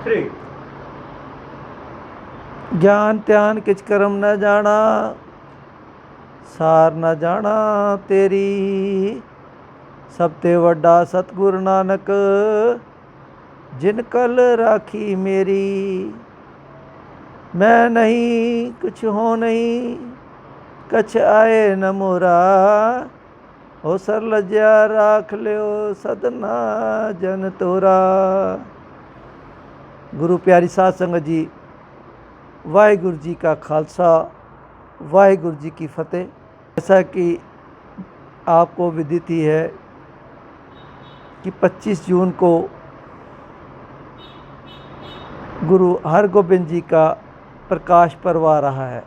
3 ज्ञान त्यान किच करम न जाना, सार न जाना तेरी, सब ते वड्डा सतगुरु नानक, जिन कल राखी मेरी। मैं नहीं कुछ हो नहीं, कछ आए न मोरा, हो सर लज्या राख लियो सदना जन तोरा। गुरु प्यारी साध संगत जी, वाहिगुरु जी का खालसा, वाहिगुरु जी की फतेह। जैसा कि आपको विदित ही है कि 25 जून को गुरु हरगोबिंद जी का प्रकाश पर्व आ रहा है।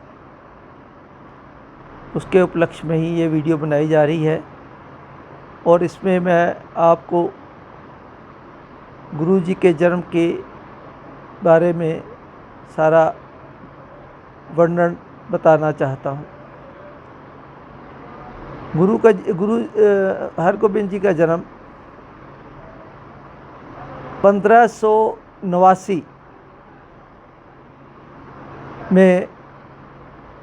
उसके उपलक्ष्य में ही ये वीडियो बनाई जा रही है और इसमें मैं आपको गुरु जी के जन्म के बारे में सारा वर्णन बताना चाहता हूँ। गुरु हरगोबिंद जी का जन्म 1589 में,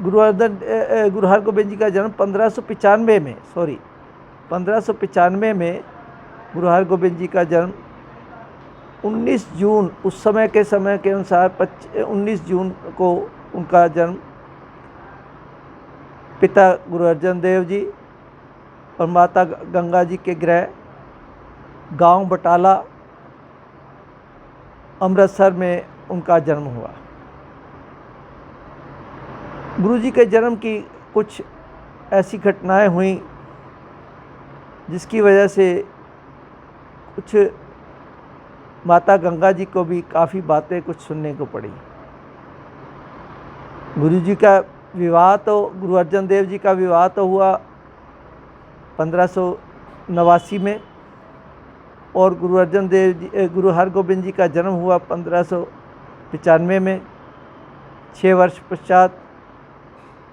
गुरु हरगोबिंद जी का जन्म 1595 में गुरु हरगोबिंद जी का जन्म 19 जून, उस समय के अनुसार 19 जून को उनका जन्म पिता गुरु अर्जन देव जी और माता गंगा जी के गृह गांव बटाला अमृतसर में उनका जन्म हुआ। गुरु जी के जन्म की कुछ ऐसी घटनाएं हुई जिसकी वजह से कुछ माता गंगा जी को भी काफ़ी बातें कुछ सुनने को पड़ी। गुरु जी का विवाह तो, गुरु अर्जन देव जी का विवाह तो हुआ 1589 में और गुरु हरगोबिंद जी का जन्म हुआ 1595 में, 6 वर्ष पश्चात।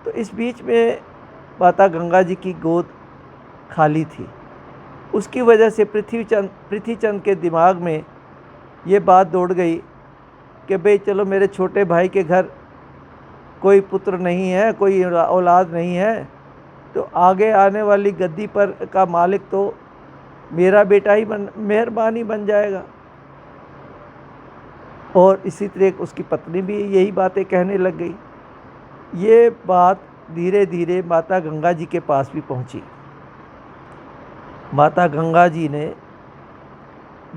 तो इस बीच में माता गंगा जी की गोद खाली थी। उसकी वजह से पृथ्वीचंद के दिमाग में ये बात दौड़ गई कि भाई चलो, मेरे छोटे भाई के घर कोई पुत्र नहीं है, कोई औलाद नहीं है, तो आगे आने वाली गद्दी पर का मालिक तो मेरा बेटा ही मेहरबान ही बन जाएगा। और इसी तरह उसकी पत्नी भी यही बातें कहने लग गई। ये बात धीरे धीरे माता गंगा जी के पास भी पहुंची। माता गंगा जी ने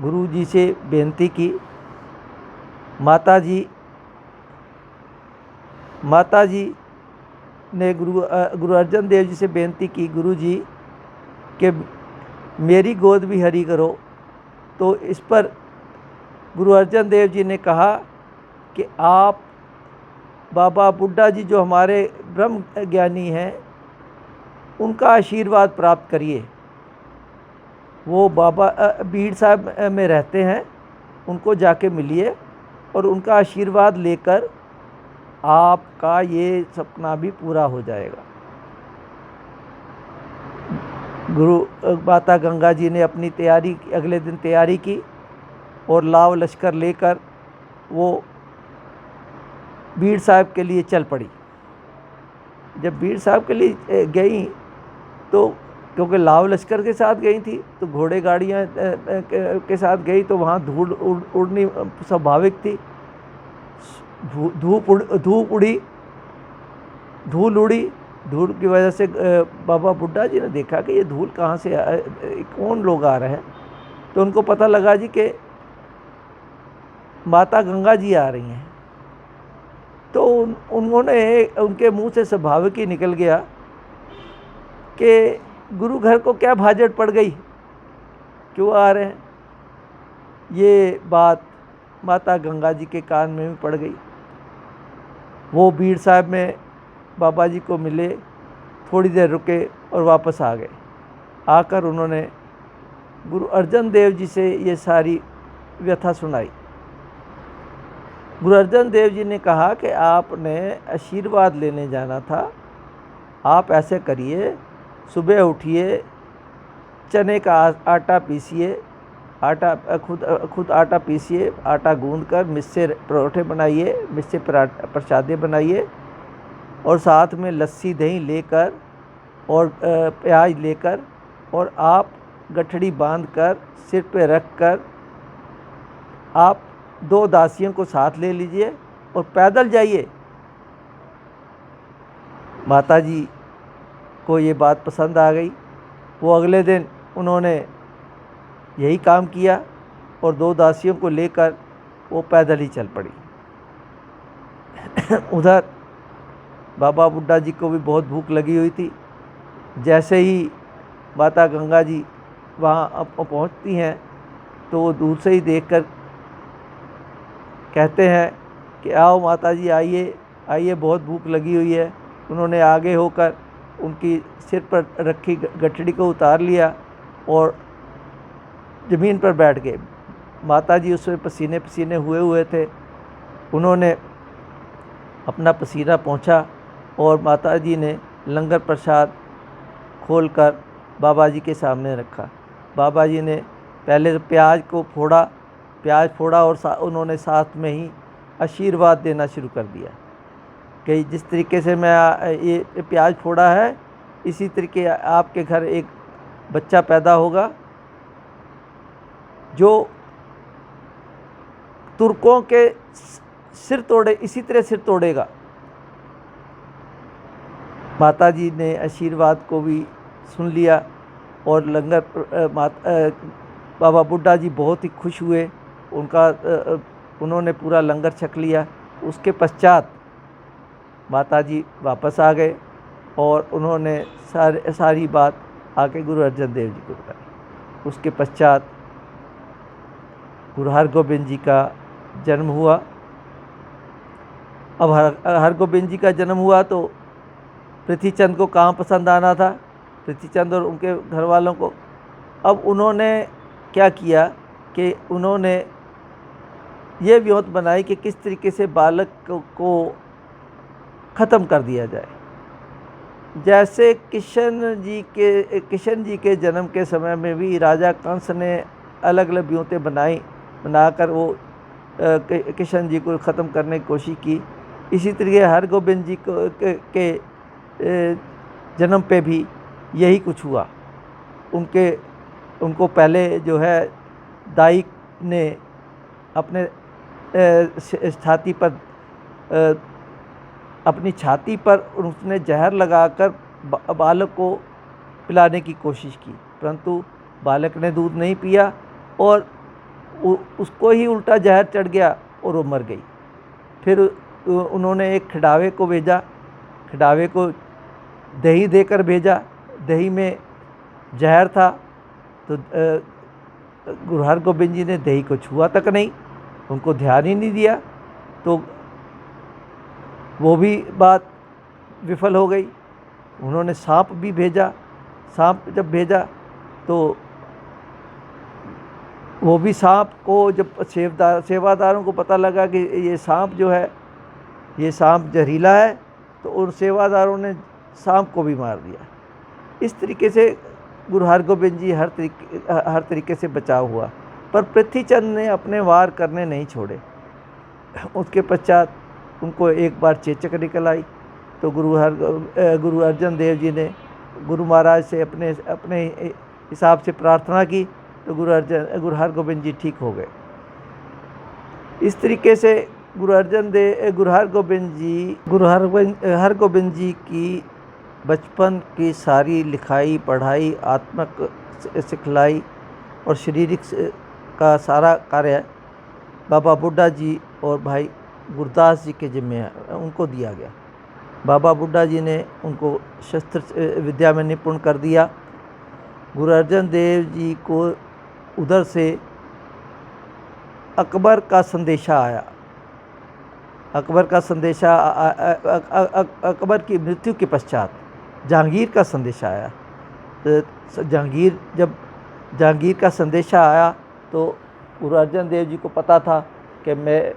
गुरु जी से बेनती की। माता जी ने गुरु अर्जन देव जी से बेनती की, गुरु जी कि मेरी गोद भी हरी करो। तो इस पर गुरु अर्जन देव जी ने कहा कि आप बाबा बुड्ढा जी जो हमारे ब्रह्म ज्ञानी हैं, उनका आशीर्वाद प्राप्त करिए। वो बाबा बीड़ साहब में रहते हैं, उनको जाके मिलिए और उनका आशीर्वाद लेकर आपका ये सपना भी पूरा हो जाएगा। गुरु माता गंगा जी ने अपनी तैयारी, अगले दिन तैयारी की और लाव लश्कर लेकर वो बीड़ साहब के लिए चल पड़ी। जब बीड़ साहब के लिए गई तो क्योंकि लाव लश्कर के साथ गई थी तो घोड़े गाड़ियाँ के साथ गई, तो वहाँ धूल उड़नी स्वाभाविक थी। धूल उड़ी। धूल की वजह से बाबा बुड्ढा जी ने देखा कि ये धूल कहाँ से कौन लोग आ रहे हैं। तो उनको पता लगा जी कि माता गंगा जी आ रही हैं। तो उन्होंने, उनके मुंह से स्वाभाविक ही निकल गया कि गुरु घर को क्या भाजड़ पड़ गई, क्यों आ रहे हैं। ये बात माता गंगा जी के कान में भी पड़ गई। वो बीड़ साहब में बाबा जी को मिले, थोड़ी देर रुके और वापस आ गए। आकर उन्होंने गुरु अर्जन देव जी से ये सारी व्यथा सुनाई। गुरु अर्जन देव जी ने कहा कि आपने आशीर्वाद लेने जाना था। आप ऐसे करिए, सुबह उठिए, चने का आटा पीसिए खुद आटा पीसिए, आटा गूंद कर मिस्से परोठे बनाइए, मिस्से प्रसादे बनाइए और साथ में लस्सी दही लेकर और प्याज लेकर और आप गठड़ी बांधकर सिर पे रख कर आप 2 दासियों को साथ ले लीजिए और पैदल जाइए। माता जी को ये बात पसंद आ गई। वो अगले दिन उन्होंने यही काम किया और 2 दासियों को लेकर वो पैदल ही चल पड़ी। उधर बाबा बुड्ढा जी को भी बहुत भूख लगी हुई थी। जैसे ही माता गंगा जी वहाँ पहुँचती हैं तो वो दूर से ही देखकर कहते हैं कि आओ माता जी, आइए आइए, बहुत भूख लगी हुई है। उन्होंने आगे होकर उनकी सिर पर रखी गठड़ी को उतार लिया और ज़मीन पर बैठ गए। माता जी उसमें पसीने पसीने हुए थे। उन्होंने अपना पसीना पोंछा और माता जी ने लंगर प्रसाद खोलकर बाबा जी के सामने रखा। बाबा जी ने पहले तो प्याज फोड़ा और उन्होंने साथ में ही आशीर्वाद देना शुरू कर दिया कि जिस तरीके से मैं ये प्याज फोड़ा है, इसी तरीके आपके घर एक बच्चा पैदा होगा जो तुर्कों के सिर तोड़े, इसी तरह सिर तोड़ेगा। माता जी ने आशीर्वाद को भी सुन लिया और बाबा बुड्ढा जी बहुत ही खुश हुए। उन्होंने पूरा लंगर छक लिया। उसके पश्चात माता जी वापस आ गए और उन्होंने सारी बात आके गुरु अर्जन देव जी को बताई। उसके पश्चात गुरु हरगोबिंद जी का जन्म हुआ। अब हरगोबिंद जी का जन्म हुआ तो पृथ्वीचंद को कहाँ पसंद आना था, पृथ्वीचंद और उनके घर वालों को। अब उन्होंने क्या किया कि उन्होंने ये व्योत बनाई कि किस तरीके से बालक को ख़त्म कर दिया जाए। जैसे किशन जी के जन्म के समय में भी राजा कंस ने अलग अलग व्योतें बनाकर वो किशन जी को ख़त्म करने की कोशिश की। इसी तरीके हरगोबिंद जी के जन्म पे भी यही कुछ हुआ। उनको पहले जो है दाई ने अपने अपनी छाती पर उसने जहर लगाकर बालक को पिलाने की कोशिश की, परंतु बालक ने दूध नहीं पिया और उसको ही उल्टा जहर चढ़ गया और वो मर गई। फिर उन्होंने एक खिडावे को भेजा, खिडावे को दही देकर भेजा। दही में जहर था तो गुरु हरगोबिंद जी ने दही को छुआ तक नहीं, उनको ध्यान ही नहीं दिया, तो वो भी बात विफल हो गई। उन्होंने सांप भी भेजा। सांप जब भेजा तो वो भी सांप को जब सेवादारों को पता लगा कि ये सांप जो है ये सांप जहरीला है, तो उन सेवादारों ने सांप को भी मार दिया। इस तरीके से गुरु हरगोबिंद जी हर तरीके से बचाव हुआ, पर पृथ्वीचंद ने अपने वार करने नहीं छोड़े। उसके पश्चात उनको एक बार चेचक निकल आई, तो गुरु अर्जन देव जी ने गुरु महाराज से अपने हिसाब से प्रार्थना की, तो गुरु हरगोबिंद जी ठीक हो गए। इस तरीके से गुरु हरगोबिंद जी की बचपन की सारी लिखाई पढ़ाई, आत्मक सिखलाई और शारीरिक का सारा कार्य बाबा बुड्ढा जी और भाई गुरदास जी के जिम्मे उनको दिया गया। बाबा बुड्ढा जी ने उनको शस्त्र विद्या में निपुण कर दिया। गुरु अर्जन देव जी को उधर से अकबर का संदेशा आया। अकबर की मृत्यु के पश्चात जहांगीर का संदेशा आया। तो जब जहांगीर का संदेशा आया तो गुरु अर्जन देव जी को पता था कि मैं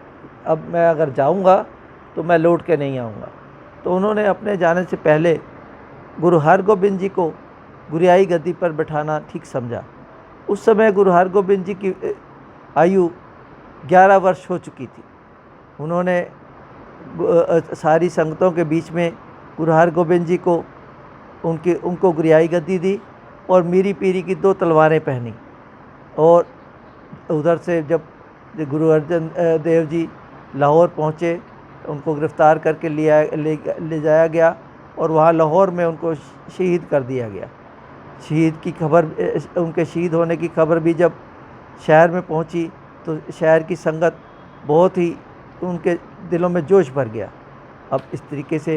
अगर जाऊंगा तो मैं लौट के नहीं आऊँगा, तो उन्होंने अपने जाने से पहले गुरु हरगोबिंद जी को गुरियाई गद्दी पर बैठाना ठीक समझा। उस समय गुरु हरगोबिंद जी की आयु 11 वर्ष हो चुकी थी। उन्होंने सारी संगतों के बीच में गुरु हरगोबिंद जी को उनको गुरियाई गद्दी दी और मीरी पीरी की 2 तलवारें पहनी। और उधर से जब गुरु अर्जन देव जी लाहौर पहुँचे, उनको गिरफ़्तार करके ले जाया गया और वहाँ लाहौर में उनको शहीद कर दिया गया। शहीद की खबर, उनके शहीद होने की खबर भी जब शहर में पहुँची तो शहर की संगत बहुत ही उनके दिलों में जोश भर गया। अब इस तरीके से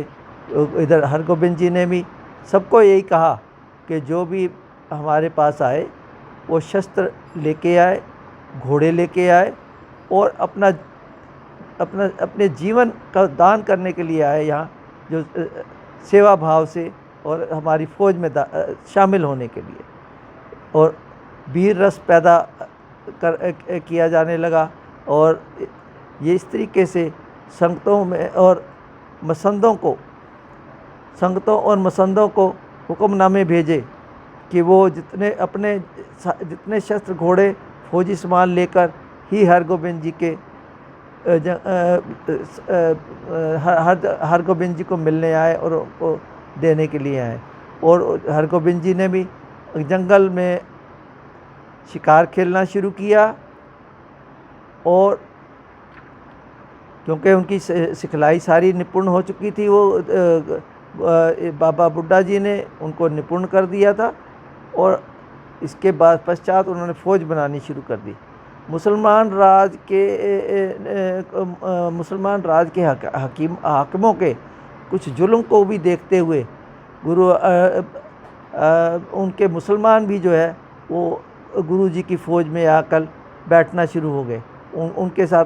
इधर हरगोबिंद जी ने भी सबको यही कहा कि जो भी हमारे पास आए वो शस्त्र लेके आए, घोड़े लेके आए और अपने जीवन का दान करने के लिए आए यहाँ, जो सेवा भाव से और हमारी फ़ौज में शामिल होने के लिए। और वीर रस पैदा किया जाने लगा और ये इस तरीके से संगतों और मसंदों को हुक्मनामे भेजे कि वो जितने शस्त्र घोड़े फौजी सामान लेकर ही हरगोबिंद जी के हरगोबिंद जी को मिलने आए और उनको देने के लिए आए। और हरगोबिंद जी ने भी जंगल में शिकार खेलना शुरू किया और क्योंकि उनकी सिखलाई सारी निपुण हो चुकी थी, वो बाबा बुड्ढा जी ने उनको निपुण कर दिया था। और इसके बाद पश्चात उन्होंने फ़ौज बनानी शुरू कर दी। मुसलमान राज के हाकिमों के कुछ जुल्म को भी देखते हुए उनके मुसलमान भी जो है वो गुरु जी की फ़ौज में आकर बैठना शुरू हो गए, उनके साथ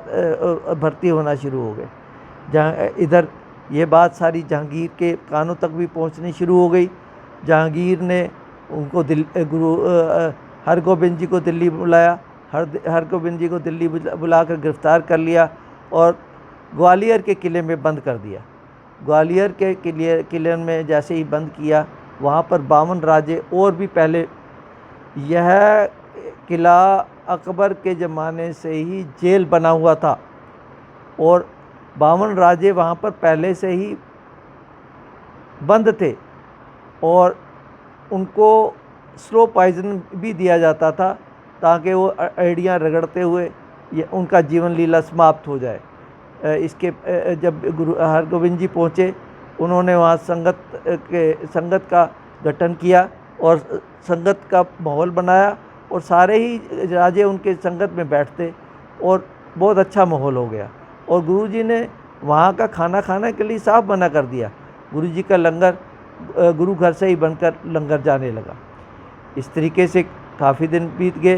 भर्ती होना शुरू हो गए। जहाँ इधर ये बात सारी जहांगीर के कानों तक भी पहुँचनी शुरू हो गई। जहांगीर ने उनको गुरु हरगोबिंद जी को दिल्ली बुलाया, हरगोबिंद जी को दिल्ली बुलाकर गिरफ़्तार कर लिया और ग्वालियर के किले में बंद कर दिया। ग्वालियर के किले में जैसे ही बंद किया, वहाँ पर 52 राजे और भी पहले, यह किला अकबर के ज़माने से ही जेल बना हुआ था और 52 राजे वहाँ पर पहले से ही बंद थे और उनको स्लो पॉइजन भी दिया जाता था ताकि वो एड़ियाँ रगड़ते हुए उनका जीवन लीला समाप्त हो जाए। जब गुरु हरगोबिंद जी पहुँचे, उन्होंने वहाँ संगत का गठन किया और संगत का माहौल बनाया और सारे ही राजे उनके संगत में बैठते और बहुत अच्छा माहौल हो गया। और गुरु जी ने वहाँ का खाना खाने के लिए साफ मना कर दिया। गुरु जी का लंगर गुरु घर से ही बनकर लंगर जाने लगा। इस तरीके से काफ़ी दिन बीत गए,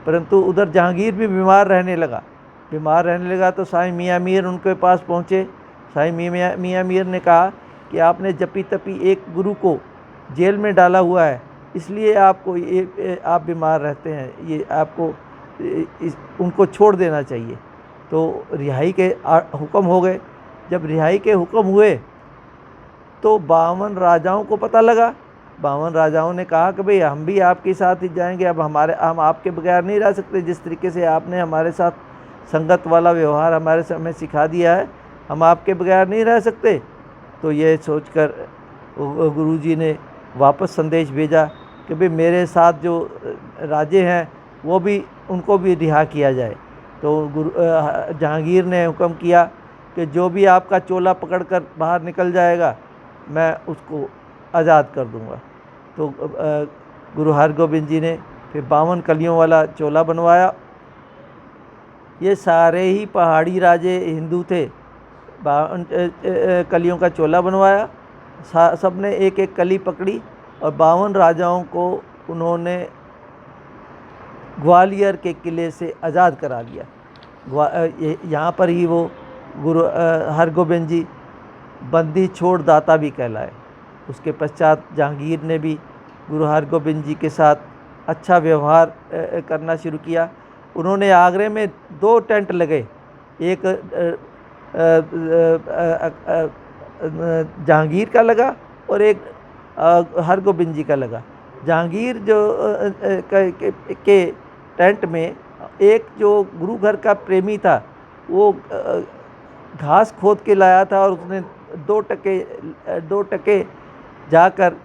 परंतु उधर जहांगीर भी बीमार रहने लगा तो साईं मियाँ मीर उनके पास पहुँचे। साईं मियाँ मीर ने कहा कि आपने जपी तपी एक गुरु को जेल में डाला हुआ है, इसलिए आप बीमार रहते हैं, ये आपको उनको छोड़ देना चाहिए। तो रिहाई के हुक्म हो गए। जब रिहाई के हुक्म हुए तो 52 राजाओं को पता लगा। 52 राजाओं ने कहा कि भाई हम भी आपके साथ ही जाएंगे, अब हम आपके बगैर नहीं रह सकते। जिस तरीके से आपने हमारे साथ संगत वाला व्यवहार हमें सिखा दिया है, हम आपके बगैर नहीं रह सकते। तो ये सोचकर गुरुजी ने वापस संदेश भेजा कि भाई मेरे साथ जो राजे हैं उनको भी रिहा किया जाए। तो जहांगीर ने हुक्म किया कि जो भी आपका चोला पकड़कर बाहर निकल जाएगा, मैं उसको आज़ाद कर दूंगा। तो गुरु हरगोबिंद जी ने फिर 52 कलियों वाला चोला बनवाया। ये सारे ही पहाड़ी राजे हिंदू थे। 52 कलियों का चोला बनवाया, सब ने एक एक कली पकड़ी और 52 राजाओं को उन्होंने ग्वालियर के किले से आज़ाद करा लिया। यहाँ पर ही वो गुरु हरगोबिंद जी बंदी छोड़ दाता भी कहलाए। उसके पश्चात जहांगीर ने भी गुरु हरगोबिंद जी के साथ अच्छा व्यवहार करना शुरू किया। उन्होंने आगरे में 2 टेंट लगे, एक जहांगीर का लगा और एक हरगोबिंद जी का लगा। जहांगीर जो के टेंट में एक जो गुरु घर का प्रेमी था, वो घास खोद के लाया था और उसने 2 टके जाकर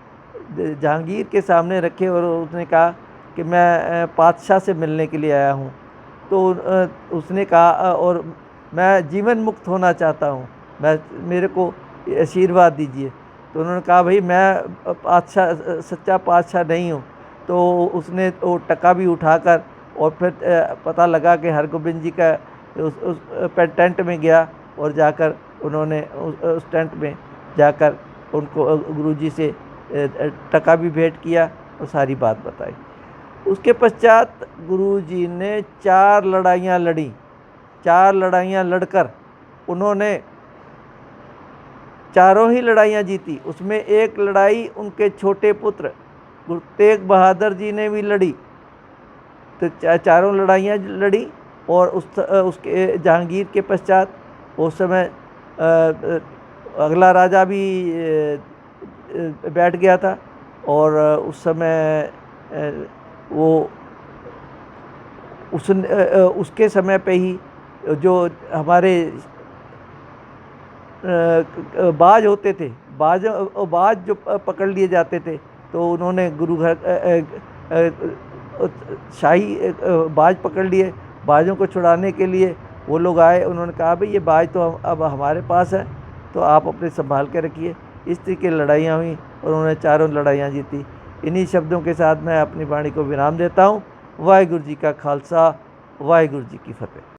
जहांगीर के सामने रखे और उसने कहा कि मैं पातशाह से मिलने के लिए आया हूँ। तो उसने कहा और मैं जीवन मुक्त होना चाहता हूँ, मेरे को आशीर्वाद दीजिए। तो उन्होंने कहा भाई मैं पातशाह, सच्चा पातशाह नहीं हूँ। तो उसने वो टका भी उठाकर और फिर पता लगा कि हरगोबिंद जी का उस टेंट में गया और जाकर उन्होंने उस टेंट में जाकर उनको गुरुजी से टका भी भेंट किया और सारी बात बताई। उसके पश्चात गुरुजी ने 4 लड़ाइयाँ लड़ी। 4 लड़ाइयाँ लड़कर उन्होंने चारों ही लड़ाइयाँ जीती। उसमें एक लड़ाई उनके छोटे पुत्र गुरु तेग बहादुर जी ने भी लड़ी। तो चारों लड़ाइयाँ लड़ी और उसके जहांगीर के पश्चात उस समय अगला राजा भी बैठ गया था और उस समय वो उसके समय पे ही जो हमारे बाज होते थे, बाज जो पकड़ लिए जाते थे, तो उन्होंने गुरु घर शाही बाज पकड़ लिए। बाजों को छुड़ाने के लिए वो लोग आए, उन्होंने कहा भाई ये बाज तो अब हमारे पास है, तो आप अपने संभाल के रखिए। इस तरह की लड़ाइयाँ हुई और उन्होंने चारों लड़ाइयाँ जीती। इन्हीं शब्दों के साथ मैं अपनी वाणी को विराम देता हूँ। वाहिगुरु जी का खालसा, वाहिगुरु जी की फतेह।